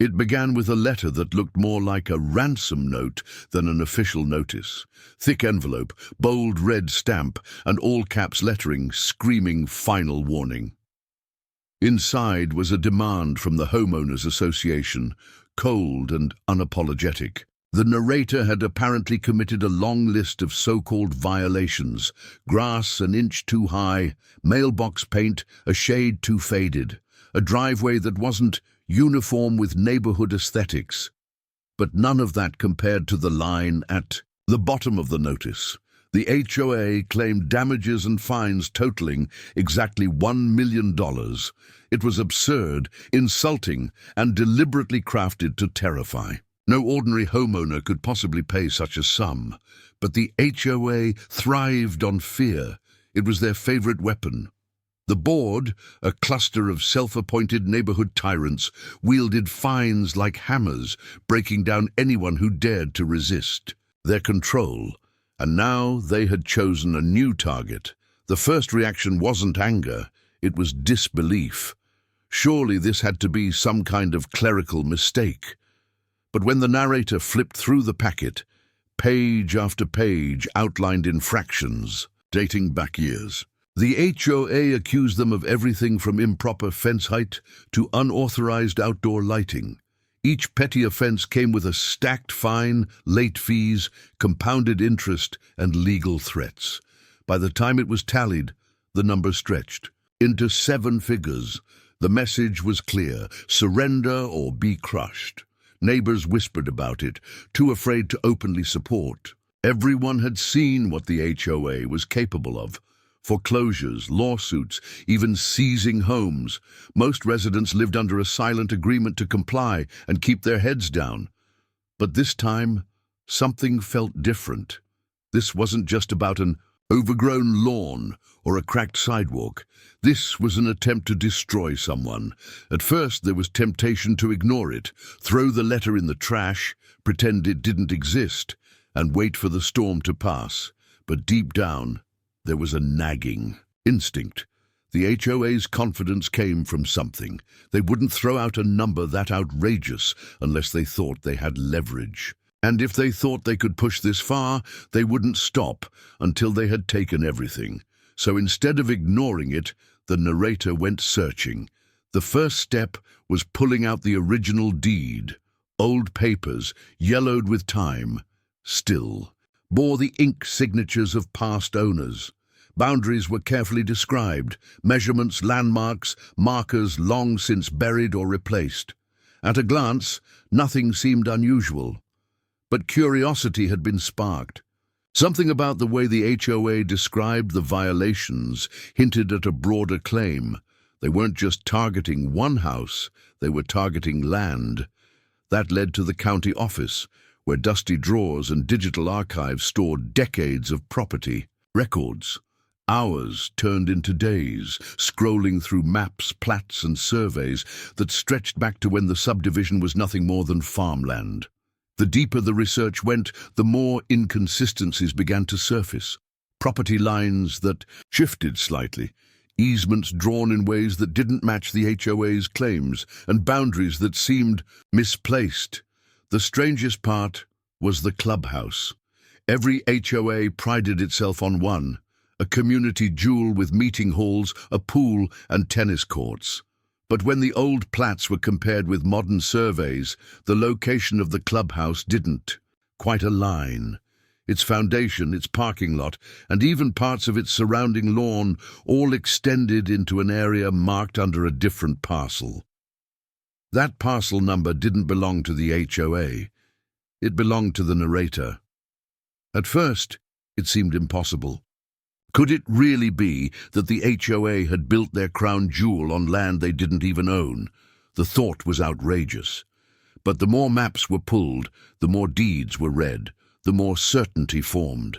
It began with a letter that looked more like a ransom note than an official notice. Thick envelope, bold red stamp, and all-caps lettering screaming final warning. Inside was a demand from the Homeowners Association, cold and unapologetic. The narrator had apparently committed a long list of so-called violations: grass an inch too high, mailbox paint a shade too faded, a driveway that wasn't uniform with neighborhood aesthetics. But none of that compared to the line at the bottom of the notice. The HOA claimed damages and fines totaling exactly $1 million. It was absurd, insulting, and deliberately crafted to terrify. No ordinary homeowner could possibly pay such a sum, but the HOA thrived on fear. It was their favorite weapon. The board, a cluster of self-appointed neighborhood tyrants, wielded fines like hammers, breaking down anyone who dared to resist. Their control. And now they had chosen a new target. The first reaction wasn't anger, it was disbelief. Surely this had to be some kind of clerical mistake. But when the narrator flipped through the packet, page after page outlined infractions, dating back years. The HOA accused them of everything from improper fence height to unauthorized outdoor lighting. Each petty offense came with a stacked fine, late fees, compounded interest, and legal threats. By the time it was tallied, the number stretched into 7 figures. The message was clear: surrender or be crushed. Neighbors whispered about it, too afraid to openly support. Everyone had seen what the HOA was capable of. Foreclosures, lawsuits, even seizing homes. Most residents lived under a silent agreement to comply and keep their heads down. But this time, something felt different. This wasn't just about an overgrown lawn or a cracked sidewalk. This was an attempt to destroy someone. At first, there was temptation to ignore it, throw the letter in the trash, pretend it didn't exist, and wait for the storm to pass. But deep down, there was a nagging instinct. The HOA's confidence came from something. They wouldn't throw out a number that outrageous unless they thought they had leverage. And if they thought they could push this far, they wouldn't stop until they had taken everything. So instead of ignoring it, the narrator went searching. The first step was pulling out the original deed. Old papers, yellowed with time, still bore the ink signatures of past owners. Boundaries were carefully described, measurements, landmarks, markers long since buried or replaced. At a glance, nothing seemed unusual. But curiosity had been sparked. Something about the way the HOA described the violations hinted at a broader claim. They weren't just targeting one house, they were targeting land. That led to the county office, where dusty drawers and digital archives stored decades of property records. Hours turned into days, scrolling through maps, plats, and surveys that stretched back to when the subdivision was nothing more than farmland. The deeper the research went, the more inconsistencies began to surface. Property lines that shifted slightly, easements drawn in ways that didn't match the HOA's claims, and boundaries that seemed misplaced. The strangest part was the clubhouse. Every HOA prided itself on one, a community jewel with meeting halls, a pool, and tennis courts. But when the old plats were compared with modern surveys, the location of the clubhouse didn't quite align. Its foundation, its parking lot, and even parts of its surrounding lawn all extended into an area marked under a different parcel. That parcel number didn't belong to the HOA. It belonged to the narrator. At first, it seemed impossible. Could it really be that the HOA had built their crown jewel on land they didn't even own? The thought was outrageous. But the more maps were pulled, the more deeds were read, the more certainty formed.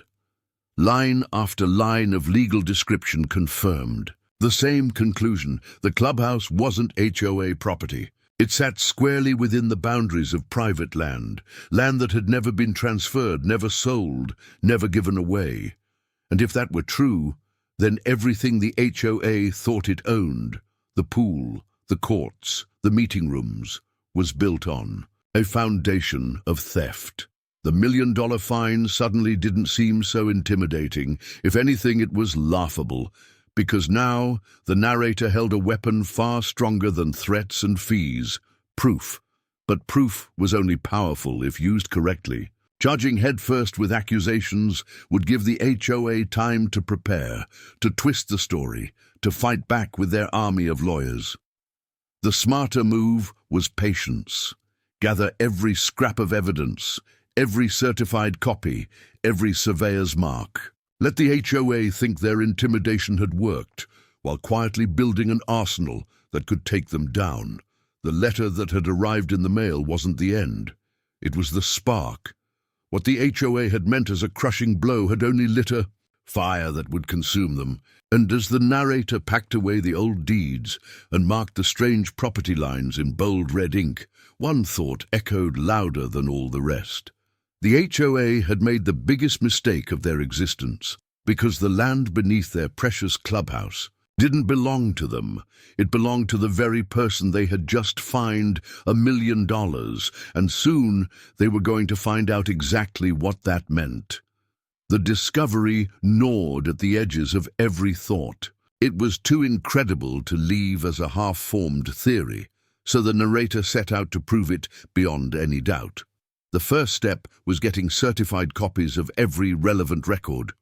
Line after line of legal description confirmed the same conclusion: the clubhouse wasn't HOA property. It sat squarely within the boundaries of private land, land that had never been transferred, never sold, never given away. And if that were true, then everything the HOA thought it owned, the pool, the courts, the meeting rooms, was built on a foundation of theft. The $1 million fine suddenly didn't seem so intimidating. If anything, it was laughable, because now the narrator held a weapon far stronger than threats and fees: proof. But proof was only powerful if used correctly. Charging headfirst with accusations would give the HOA time to prepare, to twist the story, to fight back with their army of lawyers. The smarter move was patience. Gather every scrap of evidence, every certified copy, every surveyor's mark. Let the HOA think their intimidation had worked, while quietly building an arsenal that could take them down. The letter that had arrived in the mail wasn't the end. It was the spark. What the HOA had meant as a crushing blow had only lit a fire that would consume them. And as the narrator packed away the old deeds and marked the strange property lines in bold red ink, one thought echoed louder than all the rest. The HOA had made the biggest mistake of their existence, because the land beneath their precious clubhouse didn't belong to them. It belonged to the very person they had just fined $1 million, and soon they were going to find out exactly what that meant. The discovery gnawed at the edges of every thought. It was too incredible to leave as a half-formed theory, so the narrator set out to prove it beyond any doubt. The first step was getting certified copies of every relevant record.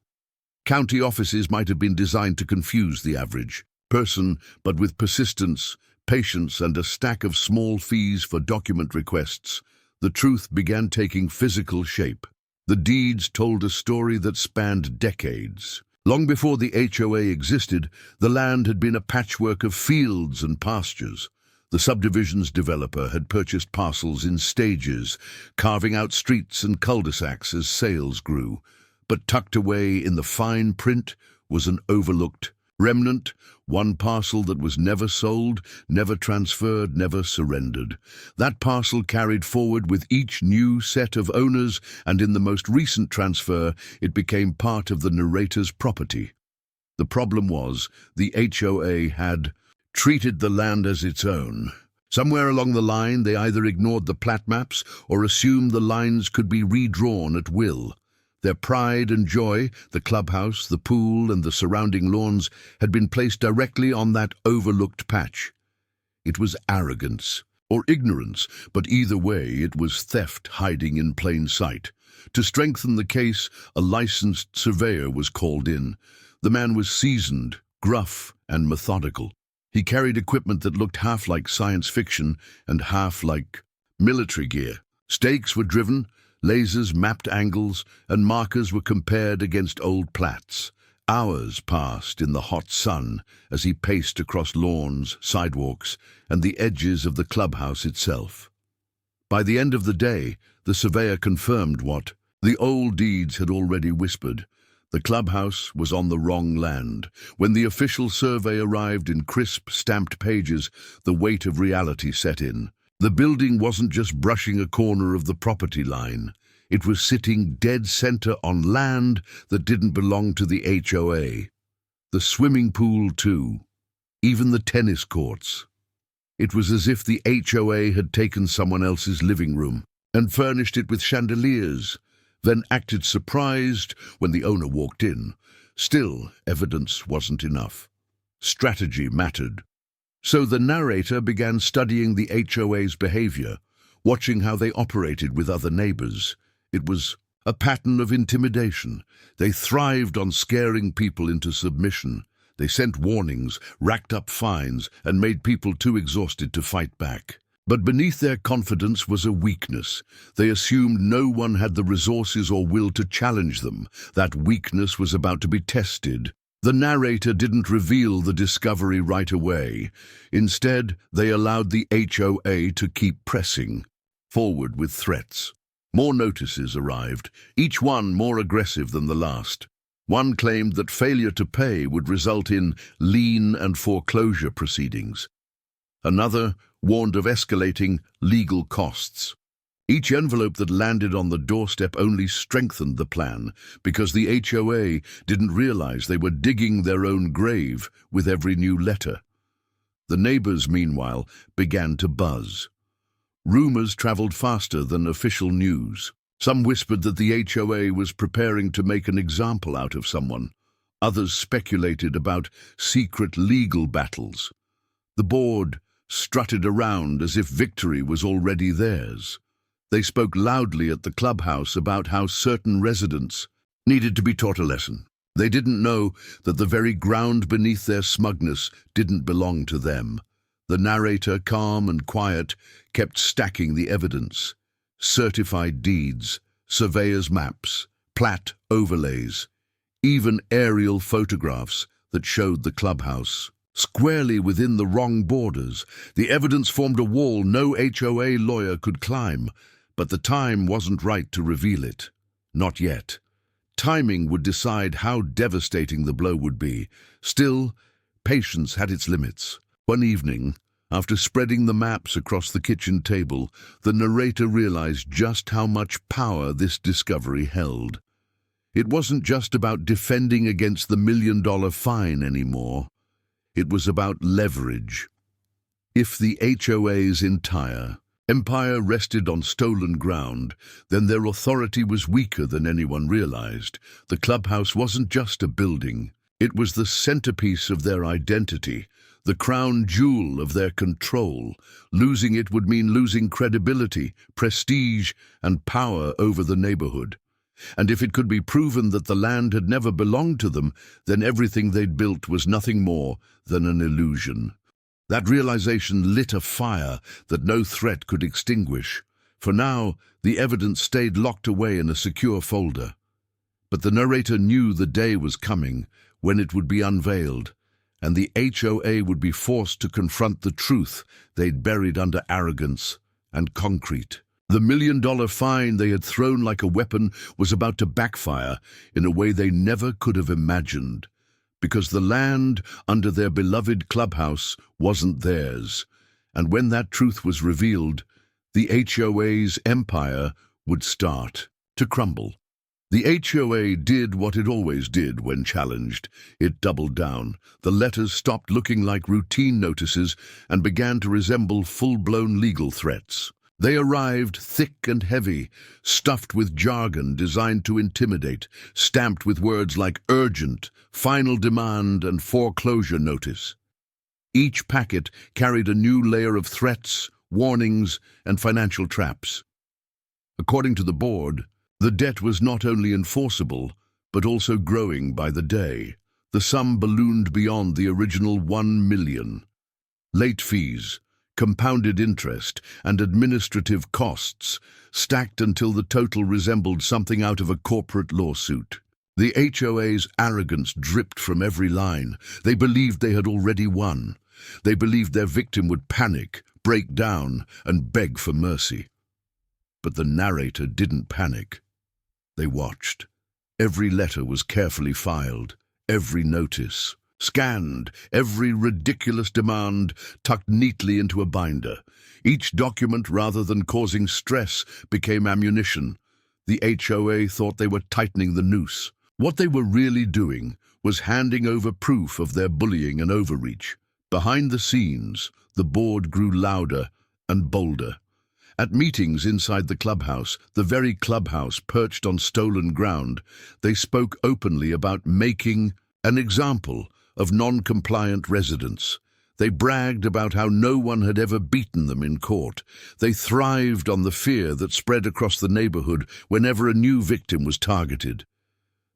County offices might have been designed to confuse the average person, but with persistence, patience, and a stack of small fees for document requests, the truth began taking physical shape. The deeds told a story that spanned decades. Long before the HOA existed, the land had been a patchwork of fields and pastures. The subdivision's developer had purchased parcels in stages, carving out streets and cul-de-sacs as sales grew. But tucked away in the fine print was an overlooked remnant, one parcel that was never sold, never transferred, never surrendered. That parcel carried forward with each new set of owners, and in the most recent transfer, it became part of the narrator's property. The problem was, the HOA had treated the land as its own. Somewhere along the line, they either ignored the plat maps or assumed the lines could be redrawn at will. Their pride and joy, the clubhouse, the pool, and the surrounding lawns, had been placed directly on that overlooked patch. It was arrogance or ignorance, but either way it was theft hiding in plain sight. To strengthen the case, a licensed surveyor was called in. The man was seasoned, gruff, and methodical. He carried equipment that looked half like science fiction and half like military gear. Stakes were driven, lasers mapped angles, and markers were compared against old plats. Hours passed in the hot sun as he paced across lawns, sidewalks, and the edges of the clubhouse itself. By the end of the day, the surveyor confirmed what the old deeds had already whispered. The clubhouse was on the wrong land. When the official survey arrived in crisp, stamped pages, the weight of reality set in. The building wasn't just brushing a corner of the property line. It was sitting dead center on land that didn't belong to the HOA. The swimming pool, too. Even the tennis courts. It was as if the HOA had taken someone else's living room and furnished it with chandeliers, then acted surprised when the owner walked in. Still, evidence wasn't enough. Strategy mattered. So the narrator began studying the HOA's behavior, watching how they operated with other neighbors. It was a pattern of intimidation. They thrived on scaring people into submission. They sent warnings, racked up fines, and made people too exhausted to fight back. But beneath their confidence was a weakness. They assumed no one had the resources or will to challenge them. That weakness was about to be tested. The narrator didn't reveal the discovery right away. Instead, they allowed the HOA to keep pressing forward with threats. More notices arrived, each one more aggressive than the last. One claimed that failure to pay would result in lien and foreclosure proceedings. Another warned of escalating legal costs. Each envelope that landed on the doorstep only strengthened the plan, because the HOA didn't realize they were digging their own grave with every new letter. The neighbors, meanwhile, began to buzz. Rumors traveled faster than official news. Some whispered that the HOA was preparing to make an example out of someone. Others speculated about secret legal battles. The board strutted around as if victory was already theirs. They spoke loudly at the clubhouse about how certain residents needed to be taught a lesson. They didn't know that the very ground beneath their smugness didn't belong to them. The narrator, calm and quiet, kept stacking the evidence. Certified deeds, surveyor's maps, plat overlays, even aerial photographs that showed the clubhouse. Squarely within the wrong borders, the evidence formed a wall no HOA lawyer could climb, but the time wasn't right to reveal it. Not yet. Timing would decide how devastating the blow would be. Still, patience had its limits. One evening, after spreading the maps across the kitchen table, the narrator realized just how much power this discovery held. It wasn't just about defending against the $1 million fine anymore. It was about leverage. If the HOA's entire empire rested on stolen ground, then their authority was weaker than anyone realized. The clubhouse wasn't just a building. It was the centerpiece of their identity, the crown jewel of their control. Losing it would mean losing credibility, prestige, and power over the neighborhood. And if it could be proven that the land had never belonged to them, then everything they'd built was nothing more than an illusion. That realization lit a fire that no threat could extinguish. For now, the evidence stayed locked away in a secure folder. But the narrator knew the day was coming when it would be unveiled, and the HOA would be forced to confront the truth they'd buried under arrogance and concrete. The $1 million fine they had thrown like a weapon was about to backfire in a way they never could have imagined, because the land under their beloved clubhouse wasn't theirs, and when that truth was revealed, the HOA's empire would start to crumble. The HOA did what it always did when challenged. It doubled down. The letters stopped looking like routine notices and began to resemble full-blown legal threats. They arrived thick and heavy, stuffed with jargon designed to intimidate, stamped with words like urgent, final demand, and foreclosure notice. Each packet carried a new layer of threats, warnings, and financial traps. According to the board, the debt was not only enforceable, but also growing by the day. The sum ballooned beyond the original $1 million. Late fees, compounded interest, and administrative costs stacked until the total resembled something out of a corporate lawsuit. The HOA's arrogance dripped from every line. They believed they had already won. They believed their victim would panic, break down, and beg for mercy. But the narrator didn't panic. They watched. Every letter was carefully filed, every notice scanned, every ridiculous demand tucked neatly into a binder. Each document, rather than causing stress, became ammunition. The HOA thought they were tightening the noose. What they were really doing was handing over proof of their bullying and overreach. Behind the scenes, the board grew louder and bolder. At meetings inside the clubhouse, the very clubhouse perched on stolen ground, they spoke openly about making an example of non-compliant residents. They bragged about how no one had ever beaten them in court. They thrived on the fear that spread across the neighborhood whenever a new victim was targeted.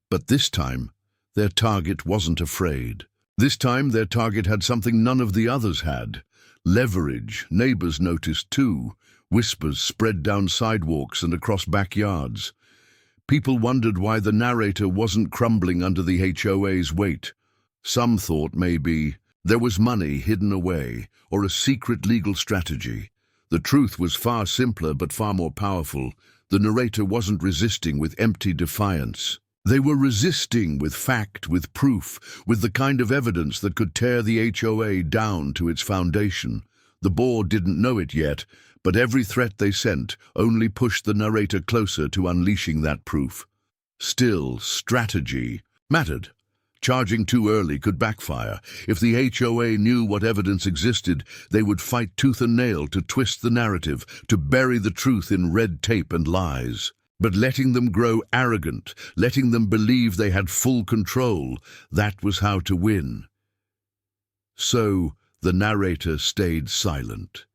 But this time, their target wasn't afraid. This time, their target had something none of the others had. Leverage. Neighbors noticed too. Whispers spread down sidewalks and across backyards. People wondered why the narrator wasn't crumbling under the HOA's weight. Some thought maybe there was money hidden away, or a secret legal strategy. The truth was far simpler but far more powerful. The narrator wasn't resisting with empty defiance. They were resisting with fact, with proof, with the kind of evidence that could tear the HOA down to its foundation. The board didn't know it yet, but every threat they sent only pushed the narrator closer to unleashing that proof. Still, strategy mattered. Charging too early could backfire. If the HOA knew what evidence existed, they would fight tooth and nail to twist the narrative, to bury the truth in red tape and lies. But letting them grow arrogant, letting them believe they had full control, that was how to win. So the narrator stayed silent.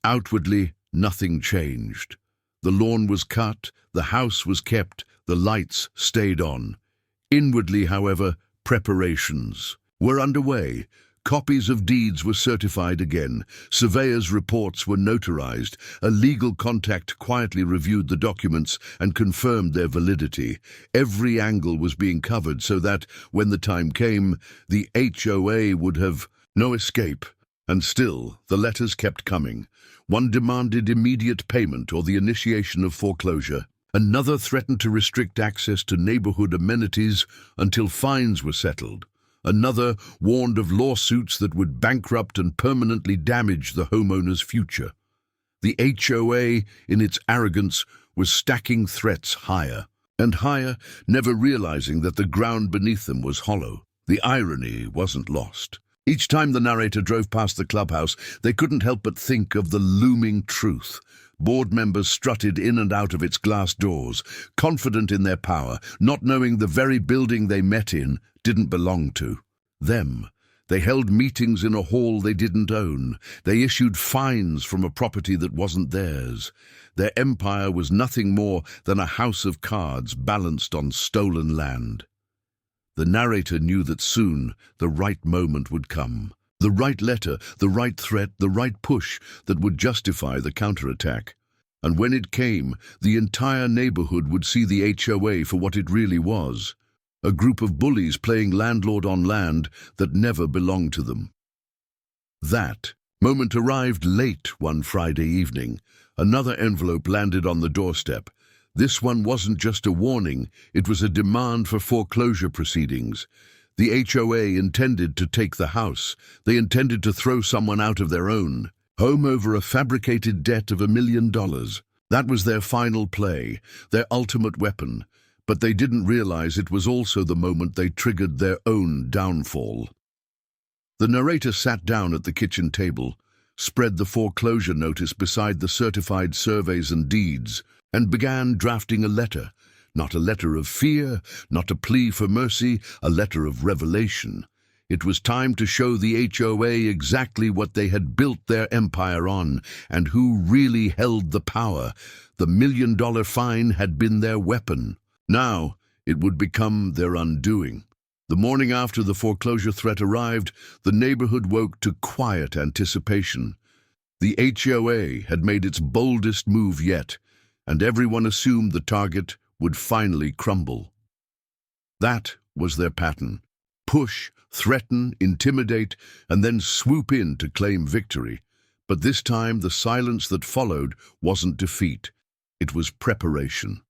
Outwardly, nothing changed. The lawn was cut, the house was kept, the lights stayed on. Inwardly, however, preparations were underway. Copies of deeds were certified again. Surveyors' reports were notarized. A legal contact quietly reviewed the documents and confirmed their validity. Every angle was being covered so that, when the time came, the HOA would have no escape. And still, the letters kept coming. One demanded immediate payment or the initiation of foreclosure. Another threatened to restrict access to neighborhood amenities until fines were settled. Another warned of lawsuits that would bankrupt and permanently damage the homeowner's future. The HOA, in its arrogance, was stacking threats higher and higher, never realizing that the ground beneath them was hollow. The irony wasn't lost. Each time the narrator drove past the clubhouse, they couldn't help but think of the looming truth. Board members strutted in and out of its glass doors, confident in their power, not knowing the very building they met in didn't belong to them. They held meetings in a hall they didn't own. They issued fines from a property that wasn't theirs. Their empire was nothing more than a house of cards balanced on stolen land. The narrator knew that soon the right moment would come. The right letter, the right threat, the right push that would justify the counterattack. And when it came, the entire neighborhood would see the HOA for what it really was. A group of bullies playing landlord on land that never belonged to them. That moment arrived late one Friday evening. Another envelope landed on the doorstep. This one wasn't just a warning, it was a demand for foreclosure proceedings. The HOA intended to take the house. They intended to throw someone out of their own home over a fabricated debt of $1 million. That was their final play, their ultimate weapon. But they didn't realize it was also the moment they triggered their own downfall. The narrator sat down at the kitchen table, spread the foreclosure notice beside the certified surveys and deeds, and began drafting a letter. Not a letter of fear, not a plea for mercy, a letter of revelation. It was time to show the HOA exactly what they had built their empire on, and who really held the power. The $1 million fine had been their weapon. Now, it would become their undoing. The morning after the foreclosure threat arrived, the neighborhood woke to quiet anticipation. The HOA had made its boldest move yet, and everyone assumed the target would finally crumble. That was their pattern. Push, threaten, intimidate, and then swoop in to claim victory. But this time, the silence that followed wasn't defeat. It was preparation.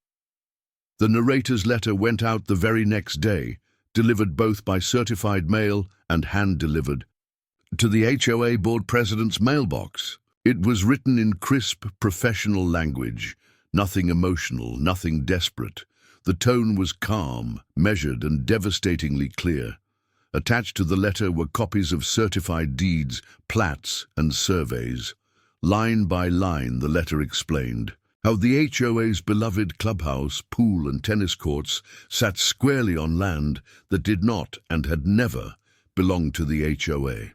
The narrator's letter went out the very next day, delivered both by certified mail and hand-delivered, to the HOA board president's mailbox. It was written in crisp, professional language, nothing emotional, nothing desperate. The tone was calm, measured, and devastatingly clear. Attached to the letter were copies of certified deeds, plats, and surveys. Line by line, the letter explained how the HOA's beloved clubhouse, pool, and tennis courts sat squarely on land that did not and had never belonged to the HOA.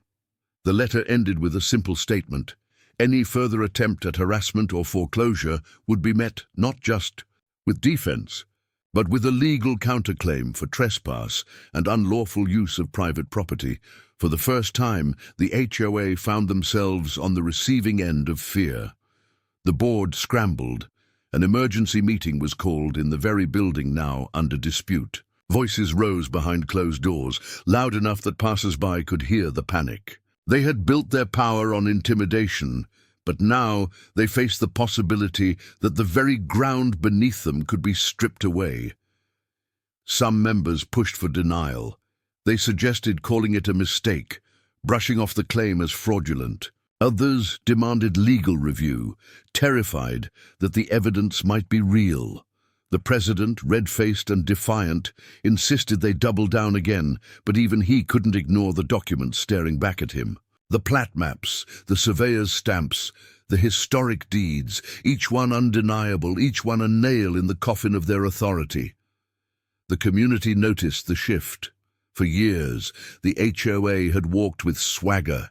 The letter ended with a simple statement. Any further attempt at harassment or foreclosure would be met not just with defense, but with a legal counterclaim for trespass and unlawful use of private property. For the first time, the HOA found themselves on the receiving end of fear. The board scrambled. An emergency meeting was called in the very building now under dispute. Voices rose behind closed doors, loud enough that passers-by could hear the panic. They had built their power on intimidation, but now they faced the possibility that the very ground beneath them could be stripped away. Some members pushed for denial. They suggested calling it a mistake, brushing off the claim as fraudulent. Others demanded legal review, terrified that the evidence might be real. The president, red-faced and defiant, insisted they double down again, but even he couldn't ignore the documents staring back at him. The plat maps, the surveyor's stamps, the historic deeds, each one undeniable, each one a nail in the coffin of their authority. The community noticed the shift. For years, the HOA had walked with swagger,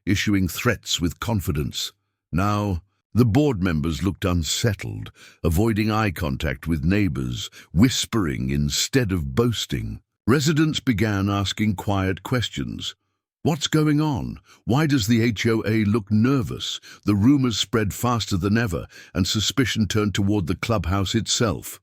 issuing threats with confidence. Now, the board members looked unsettled, avoiding eye contact with neighbors, whispering instead of boasting. Residents began asking quiet questions. What's going on? Why does the HOA look nervous? The rumors spread faster than ever, and suspicion turned toward the clubhouse itself.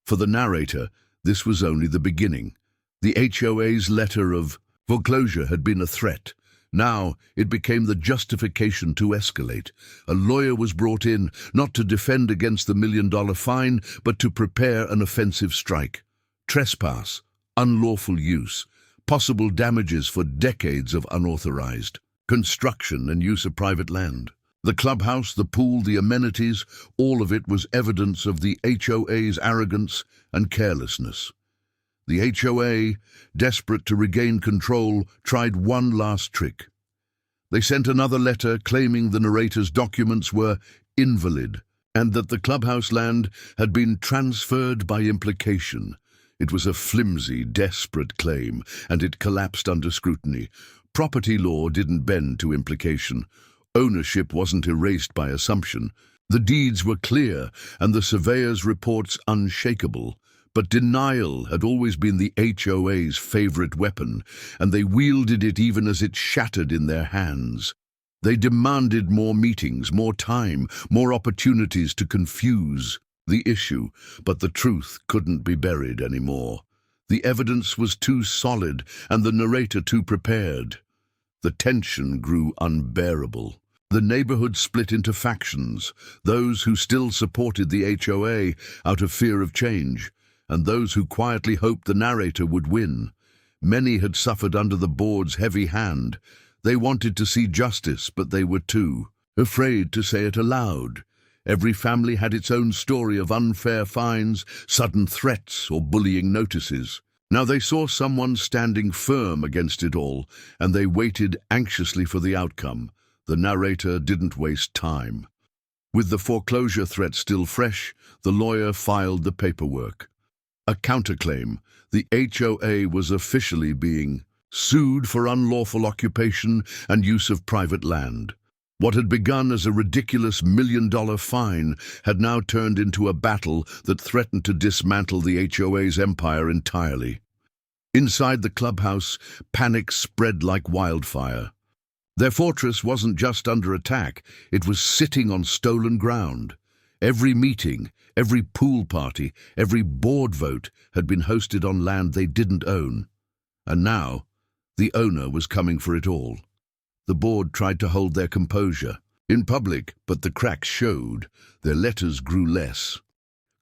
For the narrator, this was only the beginning. The HOA's letter of foreclosure had been a threat. Now it became the justification to escalate. A lawyer was brought in, not to defend against the $1 million fine, but to prepare an offensive strike. Trespass, unlawful use, possible damages for decades of unauthorized construction and use of private land. The clubhouse, the pool, the amenities, all of it was evidence of the HOA's arrogance and carelessness. The HOA, desperate to regain control, tried one last trick. They sent another letter claiming the narrator's documents were invalid and that the clubhouse land had been transferred by implication. It was a flimsy, desperate claim, and it collapsed under scrutiny. Property law didn't bend to implication. Ownership wasn't erased by assumption. The deeds were clear, and the surveyor's reports unshakable. But denial had always been the HOA's favorite weapon, and they wielded it even as it shattered in their hands. They demanded more meetings, more time, more opportunities to confuse the issue, but the truth couldn't be buried anymore. The evidence was too solid, and the narrator too prepared. The tension grew unbearable. The neighborhood split into factions, those who still supported the HOA out of fear of change, and those who quietly hoped the narrator would win. Many had suffered under the board's heavy hand. They wanted to see justice, but they were too afraid to say it aloud. Every family had its own story of unfair fines, sudden threats, or bullying notices. Now they saw someone standing firm against it all, and they waited anxiously for the outcome. The narrator didn't waste time. With the foreclosure threat still fresh, the lawyer filed the paperwork. A counterclaim. The HOA was officially being sued for unlawful occupation and use of private land. What had begun as a ridiculous $1 million fine had now turned into a battle that threatened to dismantle the HOA's empire entirely. Inside the clubhouse, panic spread like wildfire. Their fortress wasn't just under attack, it was sitting on stolen ground. Every meeting, every pool party, every board vote had been hosted on land they didn't own. And now, the owner was coming for it all. The board tried to hold their composure in public, but the cracks showed. Their letters grew less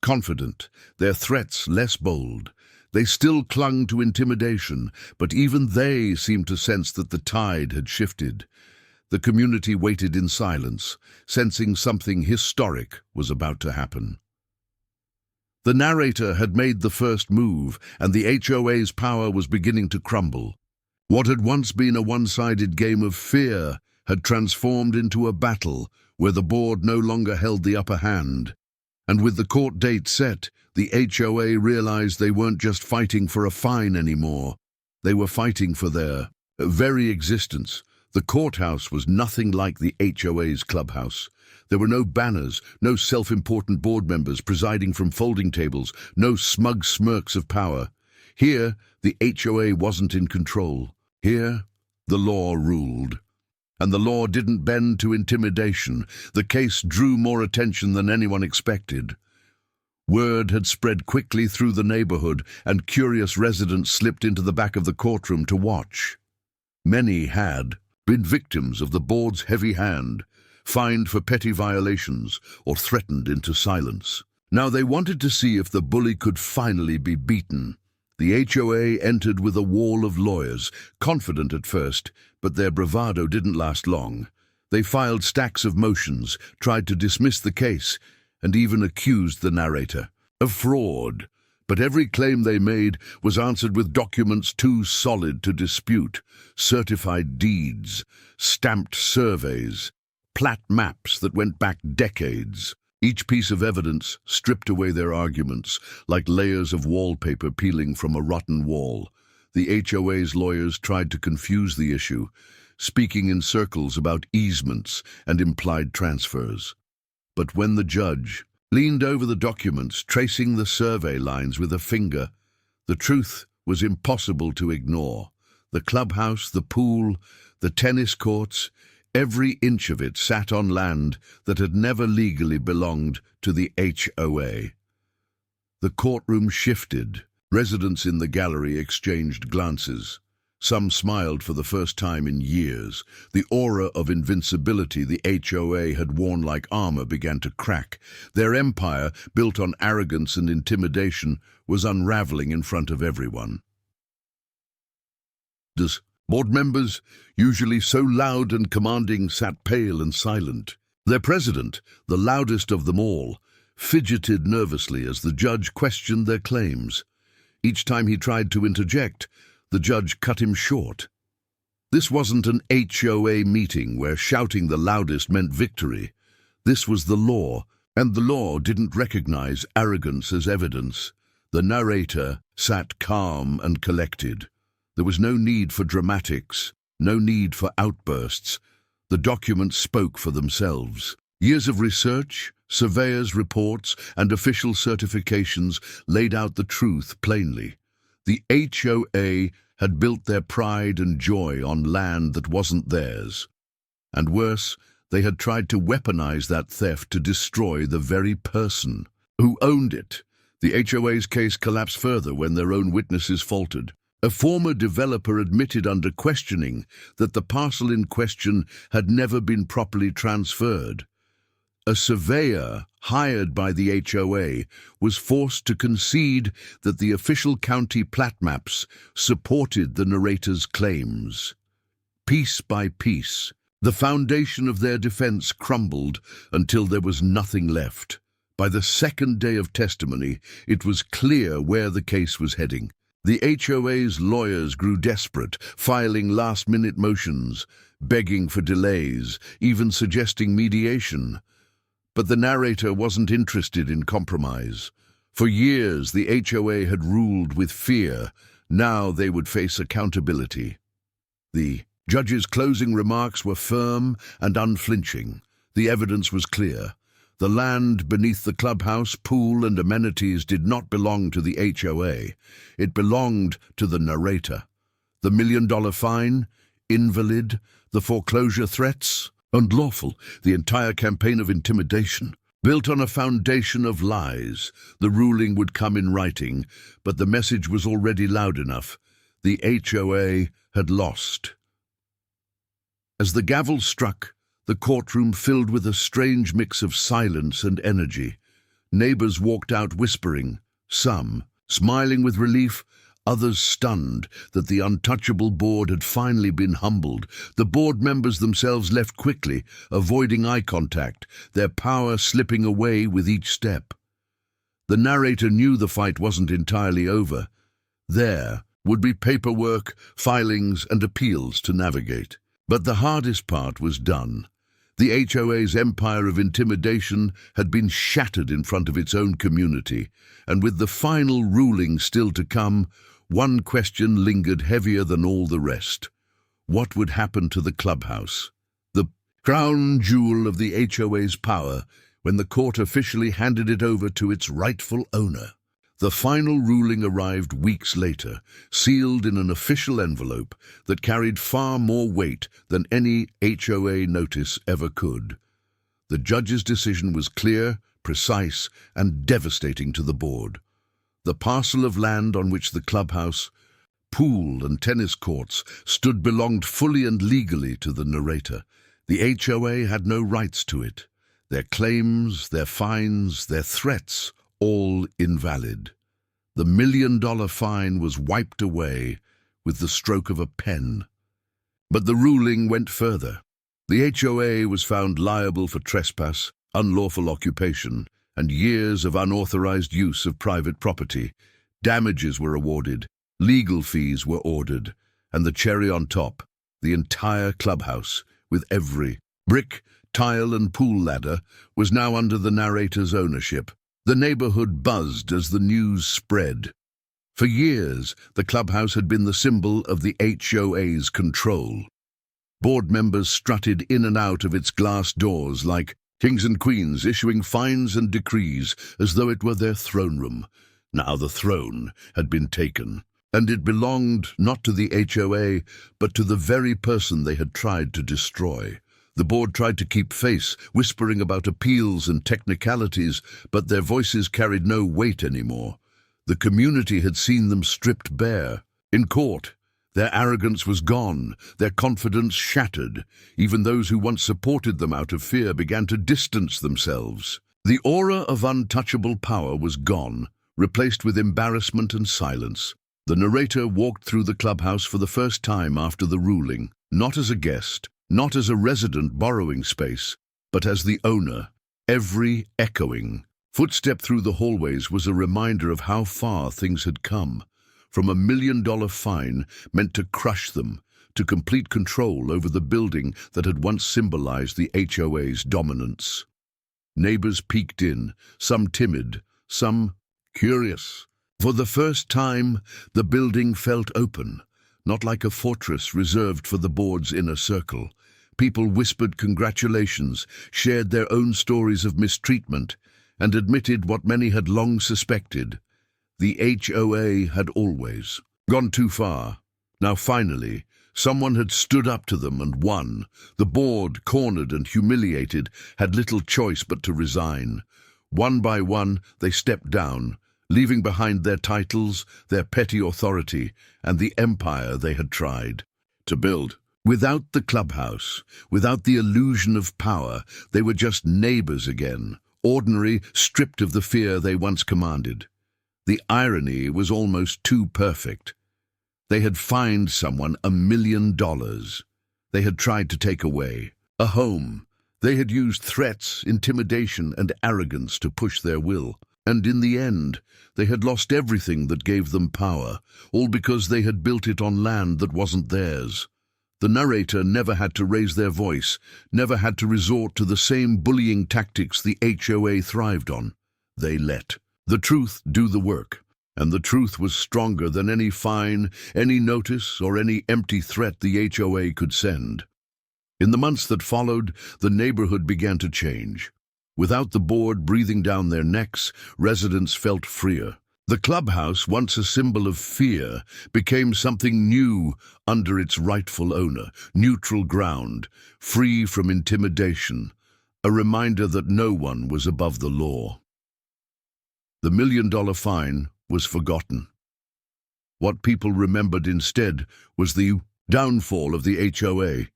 confident, their threats less bold. They still clung to intimidation, but even they seemed to sense that the tide had shifted. The community waited in silence, sensing something historic was about to happen. The narrator had made the first move, and the HOA's power was beginning to crumble. What had once been a one-sided game of fear had transformed into a battle where the board no longer held the upper hand. And with the court date set, the HOA realized they weren't just fighting for a fine anymore. They were fighting for their very existence. The courthouse was nothing like the HOA's clubhouse. There were no banners, no self-important board members presiding from folding tables, no smug smirks of power. Here, the HOA wasn't in control. Here, the law ruled. And the law didn't bend to intimidation. The case drew more attention than anyone expected. Word had spread quickly through the neighborhood, and curious residents slipped into the back of the courtroom to watch. Many had been victims of the board's heavy hand, fined for petty violations, or threatened into silence. Now they wanted to see if the bully could finally be beaten. The HOA entered with a wall of lawyers, confident at first, but their bravado didn't last long. They filed stacks of motions, tried to dismiss the case, and even accused the narrator. A fraud. But every claim they made was answered with documents too solid to dispute: certified deeds, stamped surveys, plat maps that went back decades. Each piece of evidence stripped away their arguments, like layers of wallpaper peeling from a rotten wall. The HOA's lawyers tried to confuse the issue, speaking in circles about easements and implied transfers. But when the judge leaned over the documents, tracing the survey lines with a finger, the truth was impossible to ignore. The clubhouse, the pool, the tennis courts, every inch of it sat on land that had never legally belonged to the HOA. The courtroom shifted. Residents in the gallery exchanged glances. Some smiled for the first time in years. The aura of invincibility the HOA had worn like armor began to crack. Their empire, built on arrogance and intimidation, was unraveling in front of everyone. Board members, usually so loud and commanding, sat pale and silent. Their president, the loudest of them all, fidgeted nervously as the judge questioned their claims. Each time he tried to interject, the judge cut him short. This wasn't an HOA meeting where shouting the loudest meant victory. This was the law, and the law didn't recognize arrogance as evidence. The narrator sat calm and collected. There was no need for dramatics, no need for outbursts. The documents spoke for themselves. Years of research, surveyors' reports, and official certifications laid out the truth plainly. The HOA had built their pride and joy on land that wasn't theirs. And worse, they had tried to weaponize that theft to destroy the very person who owned it. The HOA's case collapsed further when their own witnesses faltered. A former developer admitted under questioning that the parcel in question had never been properly transferred. A surveyor hired by the HOA was forced to concede that the official county plat maps supported the narrator's claims. Piece by piece, the foundation of their defense crumbled until there was nothing left. By the second day of testimony, it was clear where the case was heading. The HOA's lawyers grew desperate, filing last-minute motions, begging for delays, even suggesting mediation. But the narrator wasn't interested in compromise. For years, the HOA had ruled with fear. Now they would face accountability. The judge's closing remarks were firm and unflinching. The evidence was clear. The land beneath the clubhouse, pool, and amenities did not belong to the HOA. It belonged to the narrator. The $1 million fine, invalid. The foreclosure threats, unlawful. The entire campaign of intimidation, built on a foundation of lies. The ruling would come in writing, but the message was already loud enough. The HOA had lost. As the gavel struck, the courtroom filled with a strange mix of silence and energy. Neighbors walked out whispering, some smiling with relief, others stunned that the untouchable board had finally been humbled. The board members themselves left quickly, avoiding eye contact, their power slipping away with each step. The narrator knew the fight wasn't entirely over. There would be paperwork, filings, and appeals to navigate. But the hardest part was done. The HOA's empire of intimidation had been shattered in front of its own community, and with the final ruling still to come, one question lingered heavier than all the rest. What would happen to the clubhouse? The crown jewel of the HOA's power, when the court officially handed it over to its rightful owner. The final ruling arrived weeks later, sealed in an official envelope that carried far more weight than any HOA notice ever could. The judge's decision was clear, precise, and devastating to the board. The parcel of land on which the clubhouse, pool, and tennis courts stood belonged fully and legally to the narrator. The HOA had no rights to it. Their claims, their fines, their threats, all invalid. The $1 million fine was wiped away with the stroke of a pen. But the ruling went further. The HOA was found liable for trespass, unlawful occupation, and years of unauthorized use of private property. Damages were awarded, legal fees were ordered, and the cherry on top, the entire clubhouse, with every brick, tile and pool ladder, was now under the narrator's ownership. The neighborhood buzzed as the news spread. For years, the clubhouse had been the symbol of the HOA's control. Board members strutted in and out of its glass doors like kings and queens, issuing fines and decrees as though it were their throne room. Now the throne had been taken, and it belonged not to the HOA, but to the very person they had tried to destroy. The board tried to keep face, whispering about appeals and technicalities, but their voices carried no weight anymore. The community had seen them stripped bare. In court, their arrogance was gone, their confidence shattered. Even those who once supported them out of fear began to distance themselves. The aura of untouchable power was gone, replaced with embarrassment and silence. The narrator walked through the clubhouse for the first time after the ruling, not as a guest, not as a resident borrowing space, but as the owner. Every echoing footstep through the hallways was a reminder of how far things had come. From $1 million fine meant to crush them, to complete control over the building that had once symbolized the HOA's dominance. Neighbors peeked in, some timid, some curious. For the first time, the building felt open, not like a fortress reserved for the board's inner circle. People whispered congratulations, shared their own stories of mistreatment, and admitted what many had long suspected. The HOA had always gone too far. Now finally, someone had stood up to them and won. The board, cornered and humiliated, had little choice but to resign. One by one, they stepped down, leaving behind their titles, their petty authority, and the empire they had tried to build. Without the clubhouse, without the illusion of power, they were just neighbors again, ordinary, stripped of the fear they once commanded. The irony was almost too perfect. They had fined someone $1 million. They had tried to take away a home. They had used threats, intimidation, and arrogance to push their will. And in the end, they had lost everything that gave them power, all because they had built it on land that wasn't theirs. The narrator never had to raise their voice, never had to resort to the same bullying tactics the HOA thrived on. They let the truth do the work, and the truth was stronger than any fine, any notice, or any empty threat the HOA could send. In the months that followed, the neighborhood began to change. Without the board breathing down their necks, residents felt freer. The clubhouse, once a symbol of fear, became something new under its rightful owner, neutral ground, free from intimidation, a reminder that no one was above the law. The $1 million fine was forgotten. What people remembered instead was the downfall of the HOA.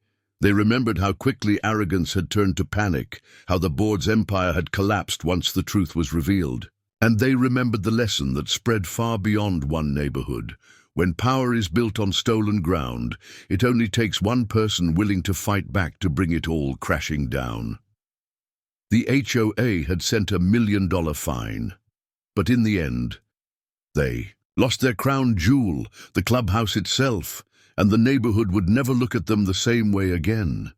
They remembered how quickly arrogance had turned to panic, how the board's empire had collapsed once the truth was revealed. And they remembered the lesson that spread far beyond one neighborhood. When power is built on stolen ground, it only takes one person willing to fight back to bring it all crashing down. The HOA had sent $1 million fine, but in the end, they lost their crown jewel, the clubhouse itself, and the neighborhood would never look at them the same way again.